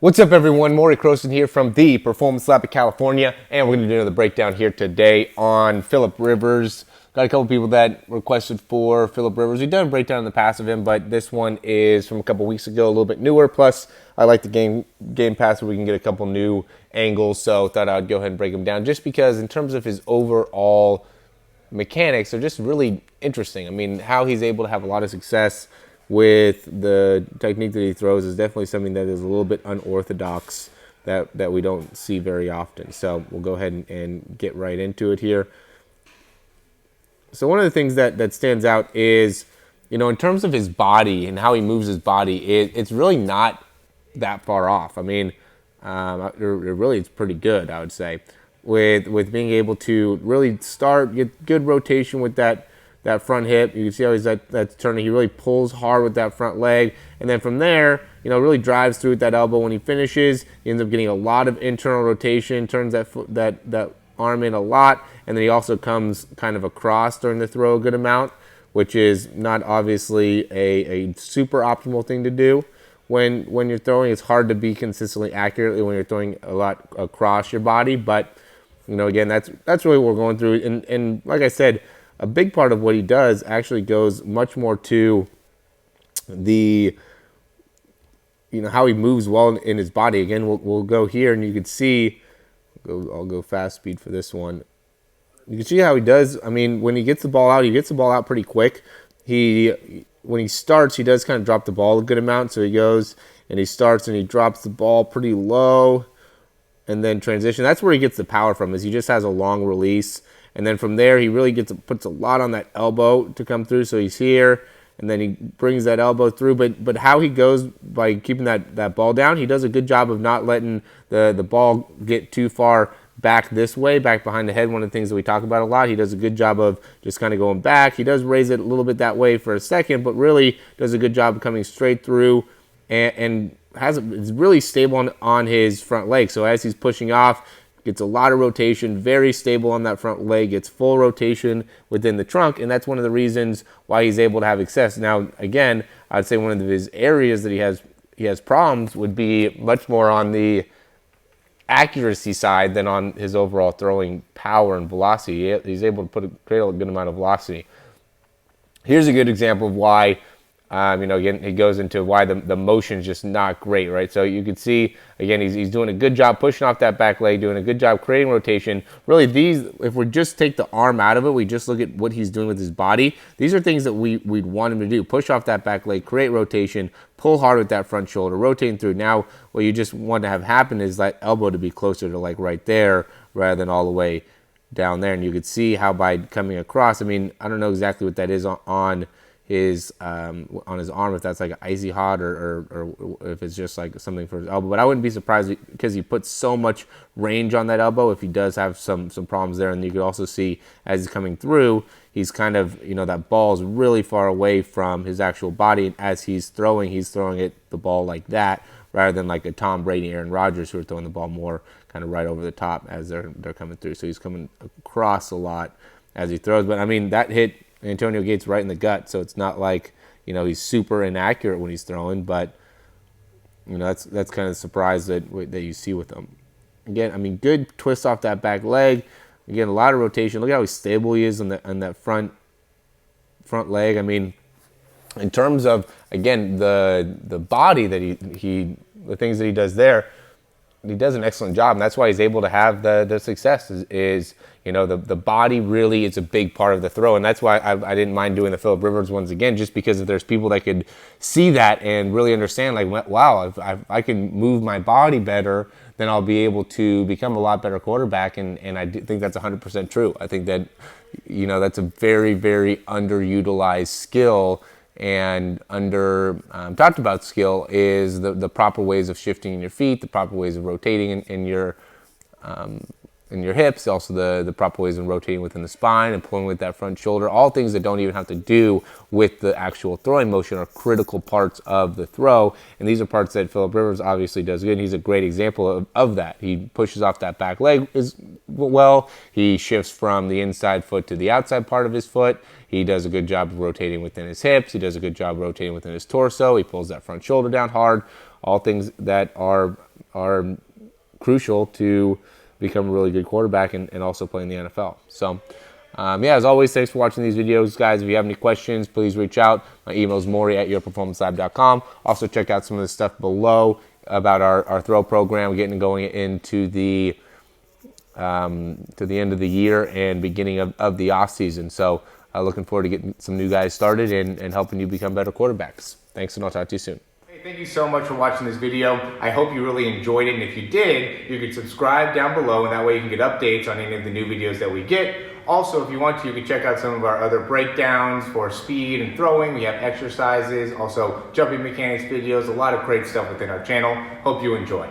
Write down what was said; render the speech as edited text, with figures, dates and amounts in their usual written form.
What's up, everyone? Morey Croson here from the Performance Lab of California, and we're going to do another breakdown here today on Philip Rivers. Got a couple people that requested for Philip Rivers. We've done a breakdown in the past of him, but this one is from a couple weeks ago, a little bit newer. Plus, I like the game pass where we can get a couple new angles, so thought I'd go ahead and break them down just because in terms of his overall mechanics, they're just really interesting. I mean, how he's able to have a lot of success with the technique that he throws is definitely something that is a little bit unorthodox that we don't see very often. So we'll go ahead and get right into it here. So one of the things that stands out is, in terms of his body and how he moves his body, it's really not that far off. I mean, it's pretty good, I would say, with being able to really get good rotation with that front hip. You can see how that's turning. He really pulls hard with that front leg. And then from there, really drives through with that elbow. When he finishes, he ends up getting a lot of internal rotation, turns that arm in a lot. And then he also comes kind of across during the throw a good amount, which is not obviously a super optimal thing to do. When you're throwing, it's hard to be consistently accurately when you're throwing a lot across your body. But, again, that's really what we're going through. And like I said, a big part of what he does actually goes much more to the, how he moves well in his body. Again, we'll go here, and you can see, I'll go fast speed for this one. You can see how he does. I mean, when he gets the ball out, he gets the ball out pretty quick. When he starts, he does kind of drop the ball a good amount. So he goes and he starts and he drops the ball pretty low, and then transition. That's where he gets the power from. Is he just has a long release. And then from there, he really puts a lot on that elbow to come through. So he's here, and then he brings that elbow through. But how he goes by keeping that ball down, he does a good job of not letting the ball get too far back this way, back behind the head. One of the things that we talk about a lot, he does a good job of just kind of going back. He does raise it a little bit that way for a second, but really does a good job of coming straight through and is really stable on his front leg. So as he's pushing off, gets a lot of rotation, very stable on that front leg, gets full rotation within the trunk, and that's one of the reasons why he's able to have success. Now, again, I'd say one of his areas that he has problems would be much more on the accuracy side than on his overall throwing power and velocity. He's able to create a good amount of velocity. Here's a good example of why. Again, he goes into why the motion is just not great, right? So you can see, again, he's doing a good job pushing off that back leg, doing a good job creating rotation. Really, if we just take the arm out of it, we just look at what he's doing with his body. These are things that we'd want him to do. Push off that back leg, create rotation, pull hard with that front shoulder, rotating through. Now, what you just want to have happen is that elbow to be closer to like right there rather than all the way down there. And you could see how by coming across, I mean, I don't know exactly what that is on his arm, if that's like icy hot or if it's just like something for his elbow. But I wouldn't be surprised because he puts so much range on that elbow if he does have some problems there. And you could also see as he's coming through, he's kind of, that ball is really far away from his actual body. And as he's throwing the ball like that rather than like a Tom Brady, Aaron Rodgers, who are throwing the ball more kind of right over the top as they're coming through. So he's coming across a lot as he throws. But I mean, that hit Antonio Gates right in the gut, so it's not like he's super inaccurate when he's throwing, but that's kind of the surprise that you see with him. Again, I mean, good twist off that back leg. Again, a lot of rotation. Look how stable he is on that front leg. I mean, in terms of, again, the body that the things that he does there, he does an excellent job, and that's why he's able to have the success. The body really is a big part of the throw, and that's why I didn't mind doing the Philip Rivers ones again, just because if there's people that could see that and really understand, like, wow, if I can move my body better, then I'll be able to become a lot better quarterback, and I think that's 100% true. I think that, that's a very, very underutilized skill. And talked about skill is the proper ways of shifting your feet, the proper ways of rotating in your in your hips, also the proper ways in rotating within the spine and pulling with that front shoulder. All things that don't even have to do with the actual throwing motion are critical parts of the throw. And these are parts that Philip Rivers obviously does good. He's a great example of that. He pushes off that back leg well. He shifts from the inside foot to the outside part of his foot. He does a good job of rotating within his hips. He does a good job rotating within his torso. He pulls that front shoulder down hard. All things that are crucial to become a really good quarterback and also play in the NFL. So, yeah, as always, thanks for watching these videos, guys. If you have any questions, please reach out. My email is Morey@yourperformancelab.com. Also, check out some of the stuff below about our throw program, getting going into the to the end of the year and beginning of the off season. So, looking forward to getting some new guys started and helping you become better quarterbacks. Thanks, and I'll talk to you soon. Thank you so much for watching this video. I hope you really enjoyed it, and if you did, you can subscribe down below, and that way you can get updates on any of the new videos that we get. Also, if you want to, you can check out some of our other breakdowns for speed and throwing. We have exercises, also jumping mechanics videos, a lot of great stuff within our channel. Hope you enjoy.